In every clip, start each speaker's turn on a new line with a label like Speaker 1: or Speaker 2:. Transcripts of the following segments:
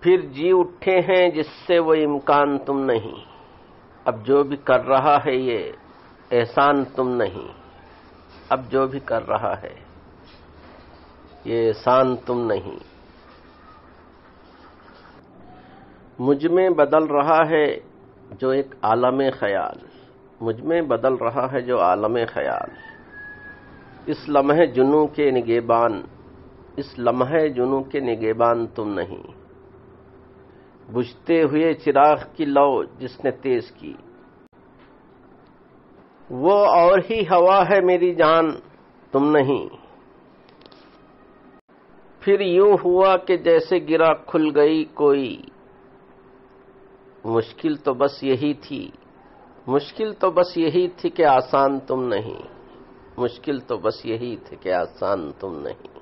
Speaker 1: پھر جی اٹھے ہیں جس سے وہ امکان تم نہیں. اب جو بھی کر رہا ہے یہ احسان تم نہیں. اب جو بھی کر رہا ہے یہ احسان تم نہیں. مجھ میں بدل رہا ہے جو ایک عالم خیال. مجھ میں بدل رہا ہے جو عالم خیال. اس لمحے جنوں کے نگہبان، اس لمحے جنوں کے نگہبان تم نہیں. بجھتے ہوئے چراغ کی لو جس نے تیز کی، وہ اور ہی ہوا ہے میری جان تم نہیں. پھر یوں ہوا کہ جیسے گرا کھل گئی کوئی، مشکل تو بس یہی تھی، مشکل تو بس یہی تھی کہ آسان تم نہیں. مشکل تو بس یہی تھی کہ آسان تم نہیں.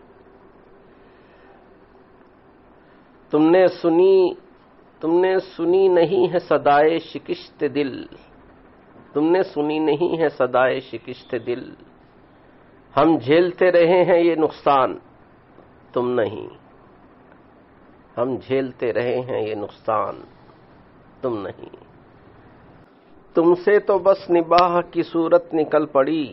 Speaker 1: تم نے سنی نہیں ہے صدائے شکست دل. تم نے سنی نہیں ہے صدائے شکست دل. ہم جھیلتے رہے ہیں یہ نقصان تم نہیں. ہم جھیلتے رہے ہیں یہ نقصان تم نہیں. تم سے تو بس نباہ کی صورت نکل پڑی،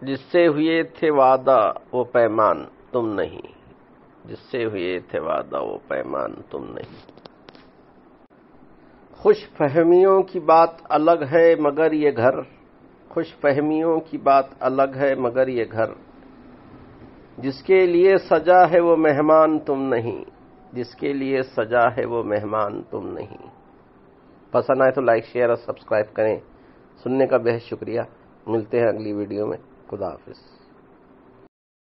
Speaker 1: جس سے ہوئے تھے وعدہ وہ پیمان تم نہیں. جس سے ہوئے تھے وعدہ وہ پیمان تم نہیں. خوش فہمیوں کی بات الگ ہے مگر یہ گھر، خوش فہمیوں کی بات الگ ہے مگر یہ گھر. جس کے لیے سجا ہے وہ مہمان تم نہیں. جس کے لیے سجا ہے وہ مہمان تم نہیں. پسند آئے تو لائک شیئر اور سبسکرائب کریں. سننے کا بہت شکریہ. ملتے ہیں اگلی ویڈیو میں. خدا حافظ.